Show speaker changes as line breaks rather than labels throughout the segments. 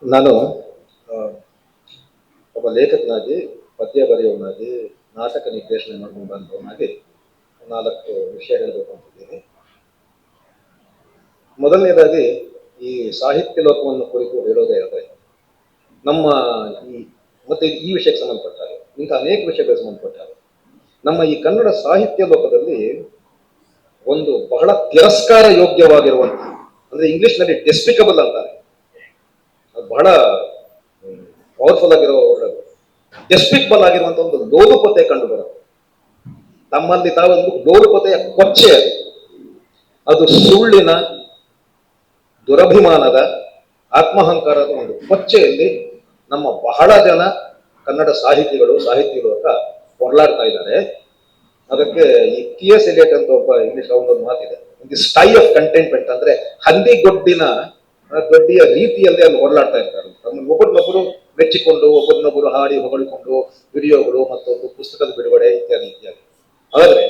ನಾನು ಒಬ್ಬ ಲೇಖಕನಾಗಿ, ಪದ್ಯ ಬರೆಯುವವನಾಗಿ, ನಾಟಕ ನಿರ್ದೇಶನ ಮಾಡ್ಕೊಂಡು ಬಂದವನಾಗಿ 4 ವಿಷಯ ಹೇಳಬೇಕು ಅಂತಿದ್ದೀನಿ. ಮೊದಲನೇದಾಗಿ ಈ ಸಾಹಿತ್ಯ ಲೋಕವನ್ನು ಕುರಿತು ಹೇಳೋದೇ ಆದರೆ ನಮ್ಮ ಈ ಮತ್ತೆ ಈ ವಿಷಯಕ್ಕೆ ಸಂಬಂಧಪಟ್ಟಾಗ ಇಂಥ ಅನೇಕ ವಿಷಯಗಳಿಗೆ ಸಂಬಂಧಪಟ್ಟಾಗ ನಮ್ಮ ಈ ಕನ್ನಡ ಸಾಹಿತ್ಯ ಲೋಕದಲ್ಲಿ ಒಂದು ಬಹಳ ತಿರಸ್ಕಾರ ಯೋಗ್ಯವಾಗಿರುವಂಥ, ಅಂದ್ರೆ ಇಂಗ್ಲಿಷ್ನಲ್ಲಿ ಡೆಸ್ಪಿಕಬಲ್ ಅಂತಾರೆ, ಅದು ಬಹಳ ಪವರ್ಫುಲ್ ಆಗಿರೋ ಡೆಸ್ಪಿಕಬಲ್ ಆಗಿರುವಂತ ಒಂದು ಲೋಲುಪತೆ ಕಂಡು ಬರುತ್ತೆ ತಮ್ಮಲ್ಲಿ ತಾವೊಂದು ಲೋಲುಪತೆಯ ಕೊಚ್ಚೆ ಅದು ಸುಳ್ಳಿನ, ದುರಭಿಮಾನದ, ಆತ್ಮಹಂಕಾರದ ಒಂದು ಕೊಚ್ಚೆಯಲ್ಲಿ ನಮ್ಮ ಬಹಳ ಜನ ಕನ್ನಡ ಸಾಹಿತಿಗಳು ಲೋಕ ಹೊರಲಾಡ್ತಾ ಇದ್ದಾರೆ. ಅದಕ್ಕೆ ಈ ಟಿ.ಎಸ್. ಎಲಿಯಟ್ ಅಂತ ಒಬ್ಬ ಇಂಗ್ಲಿಷ್ ಒಂದು ಮಾತಿದೆ, ದಿ ಸ್ಟೈ ಆಫ್ ಕಂಟೆಂಟ್ಮೆಂಟ್, ಅಂದ್ರೆ ಹಂದಿಗೊಡ್ಡಿನ ದೊಡ್ಡಿಯ ರೀತಿಯಲ್ಲಿ ಅಲ್ಲಿ ಹೊರಲಾಡ್ತಾ ಇರ್ತಾರೆ. ಒಬ್ಬರನ್ನೊಬ್ಬರು ಮೆಚ್ಚಿಕೊಂಡು, ಒಬ್ಬರನ್ನೊಬ್ಬರು ಹಾಡಿ ಹೊಗಳಿಕೊಂಡು, ವಿಡಿಯೋಗಳು ಮತ್ತೊಂದು ಪುಸ್ತಕದ ಬಿಡುಗಡೆ ಇತ್ಯಾದಿ ಇತ್ಯಾದಿ. ಆದರೆ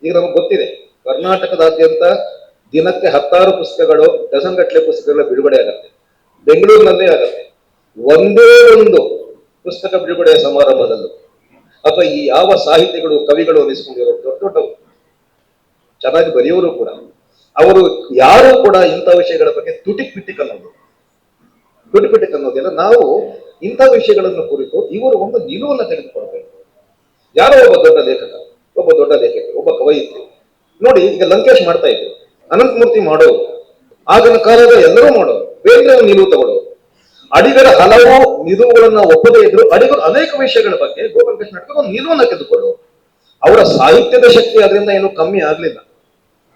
ಈಗ ನಮಗೆ ಗೊತ್ತಿದೆ, ಕರ್ನಾಟಕದಾದ್ಯಂತ ದಿನಕ್ಕೆ 10 ಪುಸ್ತಕಗಳು, ಡಜನ್ ಗಟ್ಟಲೆ ಪುಸ್ತಕಗಳ ಬಿಡುಗಡೆ ಆಗತ್ತೆ. ಬೆಂಗಳೂರಿನಲ್ಲೇ ಆಗತ್ತೆ. ಒಂದೇ ಒಂದು ಪುಸ್ತಕ ಬಿಡುಗಡೆಯ ಸಮಾರಂಭದಲ್ಲೂ ಅಥವಾ ಈ ಯಾವ ಸಾಹಿತಿಗಳು, ಕವಿಗಳು ಅನಿಸ್ಕೊಂಡಿರೋ ದೊಡ್ಡ ದೊಡ್ಡವರು, ಚೆನ್ನಾಗಿ ಬರೆಯೋರು ಕೂಡ, ಅವರು ಯಾರು ಕೂಡ ಇಂಥ ವಿಷಯಗಳ ಬಗ್ಗೆ ತುಟಿಕ್ ಅನ್ನೋದಿಲ್ಲ. ನಾವು ಇಂಥ ವಿಷಯಗಳನ್ನು ಕುರಿತು ಇವರು ಒಂದು ನಿಲುವನ್ನು ತೆಗೆದುಕೊಳ್ಬೇಕು. ಯಾರೋ ಒಬ್ಬ ದೊಡ್ಡ ಲೇಖಕ, ಒಬ್ಬ ಕವಯಿತ್ರಿ ನೋಡಿ, ಈಗ ಲಂಕೇಶ್ ಮಾಡ್ತಾ ಇದ್ರು, ಅನಂತಮೂರ್ತಿ ಮಾಡೋರು, ಆಗಿನ ಕಾಲದ ಎಲ್ಲರೂ ಮಾಡೋರು, ಬೇರೆ ನಿಲುವು ತಗೊಳ್ಳೋರು. ಅಡಿಗರ ಹಲವು ನಿಲುವುಗಳನ್ನ ಒಪ್ಪದೇ ಇದ್ರು, ಅಡಿಗರು ಅನೇಕ ವಿಷಯಗಳ ಬಗ್ಗೆ ಗೋಪಾಲ ಕೃಷ್ಣ ಒಂದು ನಿಲುವನ್ನು ತೆಗೆದುಕೊಳ್ಳೋರು. ಅವರ ಸಾಹಿತ್ಯದ ಶಕ್ತಿ ಅದರಿಂದ ಏನು ಕಮ್ಮಿ ಆಗ್ಲಿಲ್ಲ.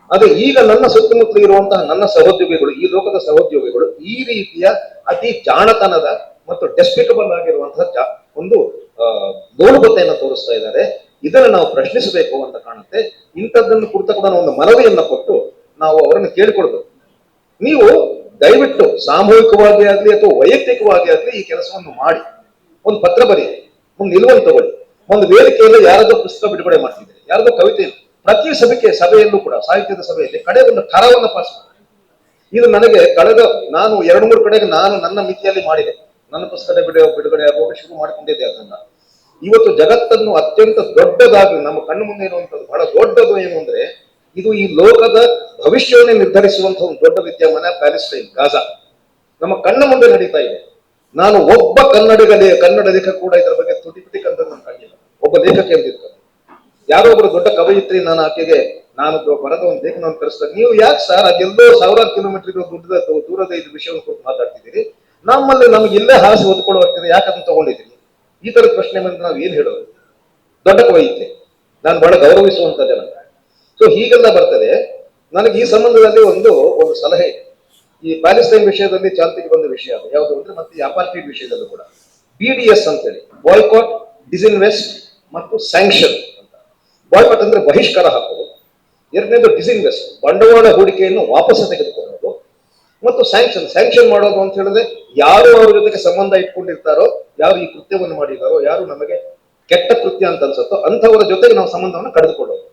ಅದೇ ಈಗ ನನ್ನ ಸುತ್ತಮುತ್ತಲು ಇರುವಂತಹ ನನ್ನ ಸಹೋದ್ಯೋಗಿಗಳು, ಈ ಲೋಕದ ಸಹೋದ್ಯೋಗಿಗಳು ಈ ರೀತಿಯ ಅತಿ ಜಾಣತನದ ಮತ್ತು ಡೆಸ್ಪಿಕಬಲ್ ಆಗಿರುವಂತಹ ಒಂದು ಲೋಲುಬತೆಯನ್ನು ತೋರಿಸ್ತಾ ಇದ್ದಾರೆ. ಇದನ್ನು ನಾವು ಪ್ರಶ್ನಿಸಬೇಕು ಅಂತ ಕಾಣುತ್ತೆ. ಇಂಥದ್ದನ್ನು ಕುರಿತ ಕೂಡ ಒಂದು ಮನವಿಯನ್ನ ಕೊಟ್ಟು ನಾವು ಅವರನ್ನು ಕೇಳಿಕೊಳ್ಬೇಕು, ನೀವು ದಯವಿಟ್ಟು ಸಾಮೂಹಿಕವಾಗಿ ಆಗಲಿ ಅಥವಾ ವೈಯಕ್ತಿಕವಾಗಿ ಆಗಲಿ ಈ ಕೆಲಸವನ್ನು ಮಾಡಿ, ಒಂದು ಪತ್ರ ಬರೀರಿ, ಒಂದು ನಿಲುವನ್ನು ತಗೊಳ್ಳಿ. ಒಂದು ವೇದಿಕೆಯಲ್ಲಿ ಯಾರದೋ ಪುಸ್ತಕ ಬಿಡುಗಡೆ ಮಾಡ್ತಿದ್ದೀರಿ, ಯಾರದೋ ಕವಿತೆ, ಪ್ರತಿ ಸಭೆಯಲ್ಲೂ ಕೂಡ, ಸಾಹಿತ್ಯದ ಸಭೆಯಲ್ಲಿ ಕಡೆ ಒಂದು ಠರಾವನ್ನು ಪಾಸ್ ಮಾಡಿ. ಇದು ನನಗೆ ಕಳೆದ ನಾನು 2-3 ಕಡೆಗೆ ನಾನು ನನ್ನ ಮಿತಿಯಲ್ಲಿ ಮಾಡಿದೆ. ನನ್ನ ಪುಸ್ತಕ ಬಿಡುಗಡೆ ಆಗುವಾಗ ಶುರು ಮಾಡಿಕೊಂಡಿದ್ದೆ. ಅದನ್ನ ಇವತ್ತು ಜಗತ್ತನ್ನು ಅತ್ಯಂತ ದೊಡ್ಡದಾಗಿ ನಮ್ಮ ಕಣ್ಣು ಮುಂದೆ ಇರುವಂತದ್ದು ಬಹಳ ದೊಡ್ಡದು ಏನು ಅಂದ್ರೆ, ಇದು ಈ ಲೋಕದ ಭವಿಷ್ಯವನ್ನೇ ನಿರ್ಧರಿಸುವಂತಹ ಒಂದು ದೊಡ್ಡ ವಿದ್ಯಮಾನ ಪ್ಯಾಲೆಸ್ಟೈನ್, ಗಾಜಾ ನಮ್ಮ ಕಣ್ಣ ಮುಂದೆ ನಡೀತಾ ಇದೆ. ನಾನು ಒಬ್ಬ ಕನ್ನಡ ಲೇಖಕ ಕೂಡ ಇದರ ಬಗ್ಗೆ ತುಟಿ ಕಂಡು ನಾನು ಕಂಡಿಲ್ಲ. ಒಬ್ಬ ಲೇಖಕ ಎಂದಿರ್ತಾರೆ, ಯಾರೋ ಒಬ್ಬರು ದೊಡ್ಡ ಕವಯಿತ್ರಿ, ನಾನು ಆಕೆಗೆ ನಾನು ಬರದ ಒಂದು ಲೇಖನವನ್ನು ಕರೆಸ್ತಾರೆ, ನೀವು ಯಾಕೆ ಸರ್ ಅದೆಲ್ಲೋ 1000 ಕಿಲೋಮೀಟರ್ ದೂರದ ಇದು ವಿಷಯವನ್ನು ಕುರಿತು ಮಾತಾಡ್ತಿದ್ದೀರಿ, ನಮ್ಮಲ್ಲಿ ನಮ್ಗೆ ಇಲ್ಲೇ ಹಾಸಿ ಒದ್ಕೊಳ್ಳೋ ಹೋಗ್ತಿದ್ರೆ ಯಾಕೆ ಅದನ್ನು ತಗೊಂಡಿದ್ದೀನಿ? ಈ ತರದ ಪ್ರಶ್ನೆ ಬಂದ್ರೆ ನಾವು ಏನ್ ಹೇಳೋದು? ದೊಡ್ಡ ಕವಯಿತ್ರಿ, ನಾನು ಬಹಳ ಗೌರವಿಸುವಂತ ಜನ. ಸೊ ಹೀಗೆಲ್ಲ ಬರ್ತದೆ. ನನಗೆ ಈ ಸಂಬಂಧದಲ್ಲಿ ಒಂದು ಸಲಹೆ ಇದೆ. ಈ ಪ್ಯಾಲೆಸ್ಟೈನ್ ವಿಷಯದಲ್ಲಿ ಚಾಲ್ತಿಗೆ ಬಂದ ವಿಷಯ ಅದು ಯಾವುದು ಅಂದ್ರೆ, ಮತ್ತೆ ಈ ಅಪಾರ್ಟೈಡ್ ವಿಷಯದಲ್ಲೂ ಕೂಡ BDS ಅಂತೇಳಿ, ಬಾಯ್ಕಾಟ್, ಡಿಸ್ಇನ್ವೆಸ್ಟ್ ಮತ್ತು ಸ್ಯಾಂಕ್ಷನ್ ಅಂತ. ಬಾಯ್ಕಾಟ್ ಅಂದ್ರೆ ಬಹಿಷ್ಕಾರ ಹಾಕೋದು, ಎರಡನೇದು ಡಿಸ್ಇನ್ವೆಸ್ಟ್, ಬಂಡವಾಳ ಹೂಡಿಕೆಯನ್ನು ವಾಪಸ್ ತೆಗೆದುಕೊಳ್ಳೋದು, ಮತ್ತು ಸ್ಯಾಂಕ್ಷನ್ ಮಾಡೋದು ಅಂತ ಹೇಳಿದ್ರೆ, ಯಾರು ಅವ್ರ ಜೊತೆಗೆ ಸಂಬಂಧ ಇಟ್ಕೊಂಡಿರ್ತಾರೋ, ಯಾರು ಈ ಕೃತ್ಯವನ್ನು ಮಾಡಿದಾರೋ, ಯಾರು ನಮಗೆ ಕೆಟ್ಟ ಕೃತ್ಯ ಅಂತ ಅನ್ಸುತ್ತೋ ಅಂಥವರ ಜೊತೆಗೆ ನಾವು ಸಂಬಂಧವನ್ನು ಕಳೆದುಕೊಳ್ಳೋದು,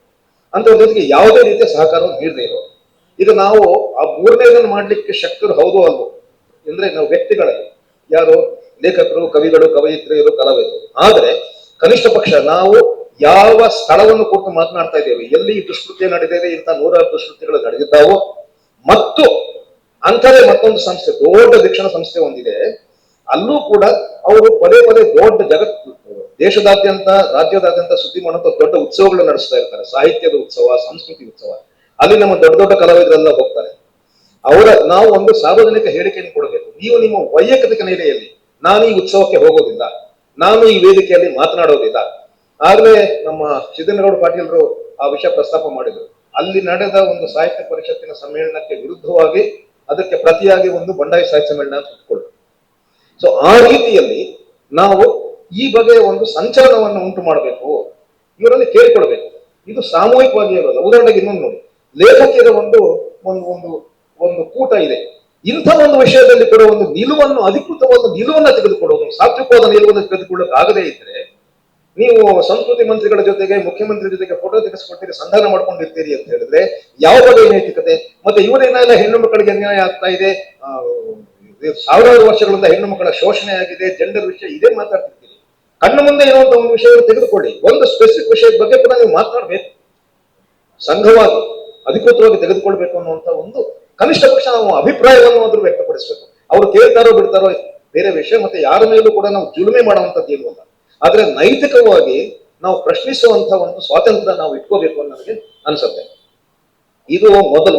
ಅಂಥವ್ರ ಜೊತೆಗೆ ಯಾವುದೇ ರೀತಿಯ ಸಹಕಾರವನ್ನು ನೀಡದೇ ಇರೋದು. ಈಗ ನಾವು ಆ 3ನೇದನ್ನು ಮಾಡ್ಲಿಕ್ಕೆ ಶಕ್ತರು ಹೌದು ಅಲ್ವೋ ಅಂದ್ರೆ, ನಾವು ವ್ಯಕ್ತಿಗಳಲ್ಲಿ ಯಾರು ಲೇಖಕರು, ಕವಿಗಳು, ಕವಯಿತ್ರಿಯರು, ಕಲಾವಿದರು, ಆದ್ರೆ ಕನಿಷ್ಠ ಪಕ್ಷ ನಾವು ಯಾವ ಸ್ಥಳವನ್ನು ಕುರಿತು ಮಾತನಾಡ್ತಾ ಇದ್ದೇವೆ, ಎಲ್ಲಿ ದುಷ್ಕೃತ್ಯ ನಡೆದಿದೆ, ಇಂಥ 100 ದುಷ್ಕೃತ್ಯಗಳು ನಡೆದಿದ್ದಾವೋ, ಮತ್ತು ಅಂಥದೇ ಮತ್ತೊಂದು ಸಂಸ್ಥೆ, ದೊಡ್ಡ ಶಿಕ್ಷಣ ಸಂಸ್ಥೆ ಒಂದಿದೆ, ಅಲ್ಲೂ ಕೂಡ ಅವರು ಪದೇ ದೊಡ್ಡ ದೇಶದಾದ್ಯಂತ, ರಾಜ್ಯದಾದ್ಯಂತ ಸುದ್ದಿ ಮಾಡುವಂತ ದೊಡ್ಡ ಉತ್ಸವಗಳು ನಡೆಸ್ತಾ ಇರ್ತಾರೆ, ಸಾಹಿತ್ಯದ ಉತ್ಸವ, ಸಂಸ್ಕೃತಿ ಉತ್ಸವ. ಅಲ್ಲಿ ನಮ್ಮ ದೊಡ್ಡ ಕಲಾವಿದರೆಲ್ಲ ಹೋಗ್ತಾರೆ. ನಾವು ಒಂದು ಸಾರ್ವಜನಿಕ ಹೇಳಿಕೆಯನ್ನು ಕೊಡಬೇಕು, ನೀವು ನಿಮ್ಮ ವೈಯಕ್ತಿಕ ನೆಲೆಯಲ್ಲಿ ನಾನು ಈ ಉತ್ಸವಕ್ಕೆ ಹೋಗೋದಿಲ್ಲ, ನಾನು ಈ ವೇದಿಕೆಯಲ್ಲಿ ಮಾತನಾಡೋದಿಲ್ಲ. ಆಗ್ಲೇ ನಮ್ಮ ಸಿದ್ದನಗೌಡ ಪಾಟೀಲರು ಆ ವಿಷಯ ಪ್ರಸ್ತಾಪ ಮಾಡಿದ್ರು. ಅಲ್ಲಿ ನಡೆದ ಒಂದು ಸಾಹಿತ್ಯ ಪರಿಷತ್ತಿನ ಸಮ್ಮೇಳನಕ್ಕೆ ವಿರುದ್ಧವಾಗಿ ಅದಕ್ಕೆ ಪ್ರತಿಯಾಗಿ ಒಂದು ಬಂಡಾಯ ಸಾಹಿತ್ಯ ಸಮ್ಮೇಳನ ಇಟ್ಕೊಳ್ಳೋದು. ಸೊ ಆ ರೀತಿಯಲ್ಲಿ ನಾವು ಈ ಬಗೆಯ ಒಂದು ಸಂಚಲನವನ್ನು ಉಂಟು ಮಾಡಬೇಕು, ಇವರಲ್ಲಿ ಕೇಳಿಕೊಳ್ಬೇಕು. ಇದು ಸಾಮೂಹಿಕವಾಗಿ ಇರೋಲ್ಲ. ಉದಾಹರಣೆಗೆ ಇನ್ನೊಂದು ನೋಡಿ, ಲೇಖಕಿಯರ ಒಂದು ಕೂಟ ಇದೆ. ಇಂಥ ಒಂದು ವಿಷಯದಲ್ಲಿ ಕೂಡ ಒಂದು ನಿಲುವನ್ನು, ಅಧಿಕೃತವಾದ ನಿಲುವನ್ನು ತೆಗೆದುಕೊಳ್ಳೋದು, ಸಾತ್ವಿಕವಾದ ನಿಲುವನ್ನು ತೆಗೆದುಕೊಳ್ಳೋಕೆ ಆಗದೇ ಇದ್ರೆ, ನೀವು ಸಂಸ್ಕೃತಿ ಮಂತ್ರಿಗಳ ಜೊತೆಗೆ, ಮುಖ್ಯಮಂತ್ರಿ ಜೊತೆಗೆ ಫೋಟೋ ತೆಗೆಸ್ಕೊಡ್ತೀರಿ, ಸಂಧಾನ ಮಾಡ್ಕೊಂಡಿರ್ತೀರಿ ಅಂತ ಹೇಳಿದ್ರೆ ಯಾವ ಬಗೆಯ ನೈತಿಕತೆ? ಮತ್ತೆ ಇವರೇನೆಲ್ಲ ಹೆಣ್ಣು ಮಕ್ಕಳಿಗೆ ಅನ್ಯಾಯ ಆಗ್ತಾ ಇದೆ, ನೀವು ಸಾವಿರಾರು ವರ್ಷಗಳಿಂದ ಹೆಣ್ಣು ಮಕ್ಕಳ ಶೋಷಣೆ ಆಗಿದೆ, ಜೆಂಡರ್ ವಿಷಯ ಇದೇ ಮಾತಾಡ್ತಿರ್ತೀರಿ. ಕಣ್ಣು ಮುಂದೆ ಇರುವಂತ ಒಂದು ವಿಷಯವನ್ನು ತೆಗೆದುಕೊಳ್ಳಿ, ಒಂದು ಸ್ಪೆಸಿಫಿಕ್ ವಿಷಯದ ಬಗ್ಗೆ ಕೂಡ ನೀವು ಮಾತನಾಡಬೇಕು. ಸಂಘವಾಗಿ ಅಧಿಕೃತವಾಗಿ ತೆಗೆದುಕೊಳ್ಬೇಕು ಅನ್ನುವಂತ ಒಂದು ಕನಿಷ್ಠ ಪಕ್ಷ ನಾವು ಅಭಿಪ್ರಾಯವನ್ನು ಆದ್ರೂ ವ್ಯಕ್ತಪಡಿಸಬೇಕು. ಅವ್ರು ಕೇಳ್ತಾರೋ ಬಿಡ್ತಾರೋ ಬೇರೆ ವಿಷಯ. ಮತ್ತೆ ಯಾರ ಮೇಲೂ ಕೂಡ ನಾವು ಜುಲುಮೆ ಮಾಡುವಂತದ್ದು ಇರುವಲ್ಲ. ಆದ್ರೆ ನೈತಿಕವಾಗಿ ನಾವು ಪ್ರಶ್ನಿಸುವಂತ ಒಂದು ಸ್ವಾತಂತ್ರ್ಯ ನಾವು ಇಟ್ಕೋಬೇಕು ಅಂತ ನನಗೆ ಅನ್ಸುತ್ತೆ. ಇದು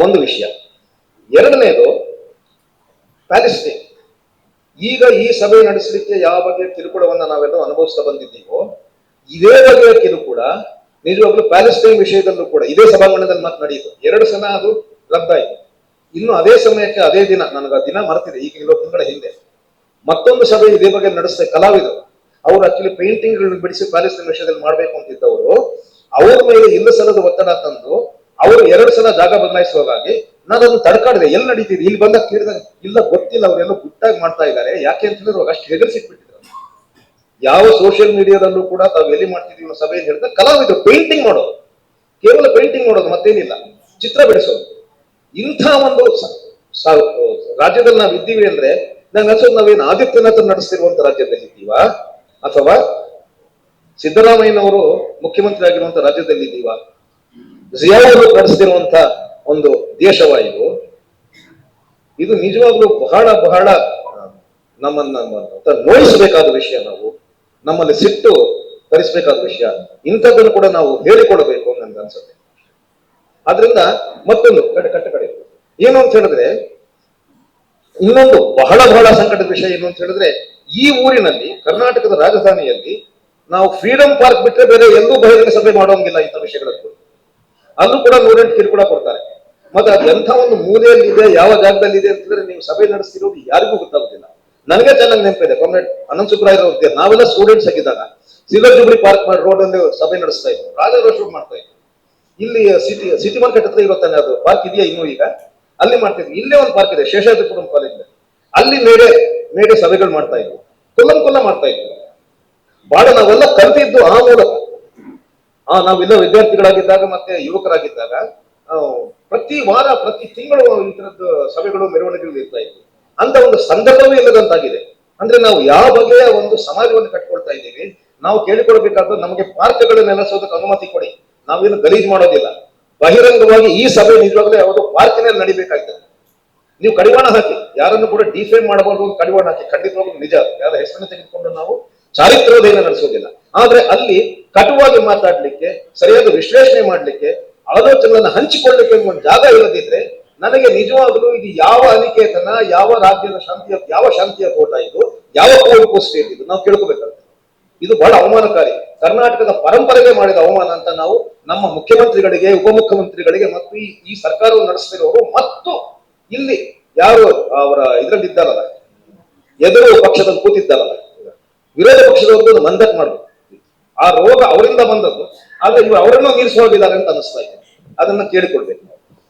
ಒಂದು ವಿಷಯ. ಎರಡನೇದು ಪ್ಯಾಲೆಸ್ಟೈನ್. ಈಗ ಈ ಸಭೆ ನಡೆಸಲಿಕ್ಕೆ ಯಾವ ಬಗೆಯ ಕಿರುಕುಳವನ್ನ ನಾವೆಲ್ಲ ಅನುಭವಿಸ್ತಾ ಬಂದಿದ್ದೀವೋ ಇದೇ ಬಗೆಯ ಕಿರುಕುಳ ನಿಜವಾಗ್ಲೂ ಪ್ಯಾಲೆಸ್ಟೈನ್ ವಿಷಯದಲ್ಲೂ ಕೂಡ ಇದೇ ಸಭಾಂಗಣದಲ್ಲಿ ಮಾತು ನಡೆಯಿತು. 2 ಸಲ ಅದು ರದ್ದಾಯಿತು. ಇನ್ನು ಅದೇ ಸಮಯಕ್ಕೆ ಅದೇ ದಿನ, ನನಗೆ ದಿನ ಮರ್ತಿದೆ, ಈಗ 2 ತಿಂಗಳ ಹಿಂದೆ ಮತ್ತೊಂದು ಸಭೆ ಇದೇ ಬಗ್ಗೆ ನಡೆಸ್ತಾರೆ ಕಲಾವಿದರು. ಅವರು ಆಕ್ಚುಲಿ ಪೇಂಟಿಂಗ್ ಬಿಡಿಸಿ ಪ್ಯಾಲೆಸ್ಟೈನ್ ವಿಷಯದಲ್ಲಿ ಮಾಡ್ಬೇಕು ಅಂತಿದ್ದವರು ಅವ್ರ ಮೇಲೆ ಇಲ್ಲ ಸಲದ ಒತ್ತಡ ತಂದು ಅವರು 2 ಸಲ ಜಾಗ ಬದಲಾಯಿಸುವಾಗಿ ನಾನು ಅದನ್ನು ತಡ್ಕಾಡಿದೆ. ಎಲ್ಲಿ ನಡೀತಿದೆ ಇಲ್ಲಿ ಬಂದಾಗ ಕೇಳಿದಾಗ ಇಲ್ಲ ಗೊತ್ತಿಲ್ಲ, ಅವರೆಲ್ಲ ಗುಟ್ಟಾಗಿ ಮಾಡ್ತಾ ಇದ್ದಾರೆ. ಯಾಕೆ ಅಂತಂದ್ರೆ ಅಷ್ಟು ಹೆದರ್ಸಿಟ್ಬಿಟ್ಟಿದ್ರು. ಯಾವ ಸೋಷಿಯಲ್ ಮೀಡಿಯಾದಲ್ಲೂ ಕೂಡ ತಾವು ಎಲ್ಲಿ ಮಾಡ್ತಿದೀವಿ ಸಭೆ ಹೇಳಿದ್ರೆ ಕಲಾವಿದರು ಪೇಂಟಿಂಗ್ ಮಾಡೋದು, ಕೇವಲ ಪೇಂಟಿಂಗ್ ಮಾಡೋದು, ಮತ್ತೇನಿಲ್ಲ, ಚಿತ್ರ ಬಿಡಿಸೋದು. ಇಂಥ ಒಂದು ರಾಜ್ಯದಲ್ಲಿ ನಾವು ಇದ್ದೀವಿ ಅಂದ್ರೆ ನಂಗೆ ಅನ್ಸೋದು ನಾವೇನು ಆದಿತ್ಯನಾಥ್ ನಡೆಸ್ತಿರುವಂತ ರಾಜ್ಯದಲ್ಲಿ ಇದ್ದೀವಾ ಅಥವಾ ಸಿದ್ದರಾಮಯ್ಯನವರು ಮುಖ್ಯಮಂತ್ರಿ ಆಗಿರುವಂತ ರಾಜ್ಯದಲ್ಲಿ ಇದ್ದೀವಾ? ಜಿಯಾವರು ನಡೆಸ್ತಿರುವಂತ ಒಂದು ದೇಶವಾಯಿತು. ಇದು ನಿಜವಾಗ್ಲೂ ಬಹಳ ಬಹಳ ನಮ್ಮನ್ನ ನೋಯಿಸಬೇಕಾದ ವಿಷಯ. ನಾವು ನಮ್ಮಲ್ಲಿ ಸಿಟ್ಟು ತರಿಸಬೇಕಾದ ವಿಷಯ. ಇಂಥದ್ದನ್ನು ಕೂಡ ನಾವು ಹೇಳಿಕೊಡಬೇಕು ಅಂತ ನನ್ಗೆ ಅನ್ಸುತ್ತೆ. ಆದ್ರಿಂದ ಮತ್ತೊಂದು ಕಡೆ ಏನು ಅಂತ ಹೇಳಿದ್ರೆ, ಇನ್ನೊಂದು ಬಹಳ ಬಹಳ ಸಂಕಟದ ವಿಷಯ ಏನು ಅಂತ ಹೇಳಿದ್ರೆ, ಈ ಊರಿನಲ್ಲಿ ಕರ್ನಾಟಕದ ರಾಜಧಾನಿಯಲ್ಲಿ ನಾವು ಫ್ರೀಡಂ ಪಾರ್ಕ್ ಬಿಟ್ಟರೆ ಬೇರೆ ಎಲ್ಲೂ ಬಹಿರಂಗ ಸಭೆ ಮಾಡೋಂಗಿಲ್ಲ. ಇಂಥ ವಿಷಯಗಳದ್ದು ಅಲ್ಲೂ ಕೂಡ 108 ಕಿರುಕುಳ ಕೊಡ್ತಾರೆ. ಮತ್ತೆ ಅದು ಎಂಥ ಒಂದು ಮೂಲೆಯಲ್ಲಿ ಇದೆ, ಯಾವ ಜಾಗದಲ್ಲಿ ಇದೆ ಅಂತಂದ್ರೆ ನೀವು ಸಭೆ ನಡೆಸ್ತಿರೋದು ಯಾರಿಗೂ ಗೊತ್ತಾಗುದಿಲ್ಲ. ನನಗೆ ಚೆನ್ನಾಗಿ ನೆನಪಿದೆ, ಕಾಮ್ರೇಡ್ ಅನಂತ ಸುಬ್ರಾಯ್ ಅವ್ರ ನಾವೆಲ್ಲ ಸ್ಟೂಡೆಂಟ್ಸ್ ಆಗಿದ್ದಾಗ ಸಿಲ್ವರ್ ಜುಬ್ಲಿ ಪಾರ್ಕ್ ರೋಡ್ ಅಲ್ಲಿ ಸಭೆ ನಡೆಸ್ತಾ ಇದ್ರು, ರಾಜಾರೋಷ ಮಾಡ್ತಾ ಇದ್ರು. ಇಲ್ಲಿ ಸಿಟಿ ಮಾರ್ಕೆಟ್ ಹತ್ರ ಇರುತ್ತಾನೆ ಅದು ಪಾರ್ಕ್ ಇದೆಯಾ ಇನ್ನೂ ಈಗ, ಅಲ್ಲಿ ಮಾಡ್ತಿದ್ವಿ. ಇಲ್ಲೇ ಒಂದು ಪಾರ್ಕ್ ಇದೆ ಶೇಷಾದ್ರಿಪುರಂ ಕಾಲೇಜ್, ಅಲ್ಲಿ ಮೇಡೆ ಸಭೆಗಳು ಮಾಡ್ತಾ ಇದ್ವು, ಕೊಲ್ಲ ಮಾಡ್ತಾ ಇದ್ವಿ. ಬಹಳ ನಾವೆಲ್ಲ ಕಲ್ತಿದ್ದು ಆ ಮೂಲಕ. ನಾವೆಲ್ಲ ವಿದ್ಯಾರ್ಥಿಗಳಾಗಿದ್ದಾಗ ಮತ್ತೆ ಯುವಕರಾಗಿದ್ದಾಗ ಪ್ರತಿ ವಾರ ಪ್ರತಿ ತಿಂಗಳು ಈ ತರದ್ದು ಸಭೆಗಳು ಮೆರವಣಿಗೆಗಳು ಇರ್ತಾ ಇದ್ವಿ. ಅಂತ ಒಂದು ಸಂದರ್ಭವೇ ಇಲ್ಲದಂತಾಗಿದೆ. ಅಂದ್ರೆ ನಾವು ಯಾವ ಬಗೆಯ ಒಂದು ಸಮಾಜವನ್ನು ಕಟ್ಕೊಳ್ತಾ ಇದ್ದೀವಿ. ನಾವು ಕೇಳಿಕೊಳ್ಬೇಕಾದ್ರೆ ನಮಗೆ ಪಾರ್ಕ್ಗಳು ನೆಲೆಸೋದಕ್ಕೆ ಅನುಮತಿ ಕೊಡಿ, ನಾವೇನು ಗಲೀಜ್ ಮಾಡೋದಿಲ್ಲ. ಬಹಿರಂಗವಾಗಿ ಈ ಸಭೆ ನಿಜವಾಗ್ಲೂ ಯಾವುದು ಪಾರ್ಕಿನಲ್ಲಿ ನಡಿಬೇಕಾಗ್ತದೆ. ನೀವು ಕಡಿವಾಣ ಹಾಕಿ, ಯಾರನ್ನು ಕೂಡ ಡಿಫೇಮ್ ಮಾಡಬಾರ್ದು, ಕಡಿವಾಣ ಹಾಕಿ, ಖಂಡಿತವಾಗ್ಲೂ ನಿಜ. ಯಾರ ಹೆಸರನ್ನು ತೆಗೆದುಕೊಂಡು ನಾವು ಚಾರಿತ್ರೋದಯನ ನಡೆಸೋದಿಲ್ಲ. ಆದ್ರೆ ಅಲ್ಲಿ ಕಟುವಾಗಿ ಮಾತಾಡ್ಲಿಕ್ಕೆ, ಸರಿಯಾದ ವಿಶ್ಲೇಷಣೆ ಮಾಡ್ಲಿಕ್ಕೆ, ಆಲೋಚನೆಗಳನ್ನ ಹಂಚಿಕೊಳ್ಳಲಿಕ್ಕೆ ಒಂದು ಜಾಗ ಇಲ್ಲದಿದ್ರೆ ನನಗೆ ನಿಜವಾಗ್ಲೂ ಇದು ಯಾವ ಅನಿಕೇತನ, ಯಾವ ರಾಜ್ಯದ ಶಾಂತಿಯ ಕೋಟ, ಇದು ಯಾವ ಕೋರ್ಟ್ ಸ್ಟೇಟ್, ಇದು ನಾವು ಕೇಳ್ಕೋಬೇಕಾಗುತ್ತೆ. ಇದು ಬಹಳ ಅವಮಾನಕಾರಿ, ಕರ್ನಾಟಕದ ಪರಂಪರೆಗೆ ಮಾಡಿದ ಅವಮಾನ ಅಂತ ನಾವು ನಮ್ಮ ಮುಖ್ಯಮಂತ್ರಿಗಳಿಗೆ, ಉಪಮುಖ್ಯಮಂತ್ರಿಗಳಿಗೆ ಮತ್ತು ಈ ಸರ್ಕಾರವನ್ನು ನಡೆಸ್ತಿರೋರು ಮತ್ತು ಇಲ್ಲಿ ಯಾರು ಅವರ ಇದ್ರಲ್ಲಿದ್ದಾರಲ್ಲ, ಎದುರು ಪಕ್ಷದಲ್ಲಿ ಕೂತಿದ್ದಾರಲ್ಲ, ವಿರೋಧ ಪಕ್ಷದವ್ರದ್ದು ಮಂದಟ್ ಮಾಡಬೇಕು. ಆ ರೋಗ ಅವರಿಂದ ಬಂದದ್ದು, ಆದ್ರೆ ಇವರು ಅವರನ್ನು ಮೀರಿಸಿ ಹೋಗಿದ್ದಾರೆ ಅಂತ ಅನಿಸ್ತಾ ಇದೆ. ಅದನ್ನ ಕೇಳಿಕೊಳ್ಬೇಕು.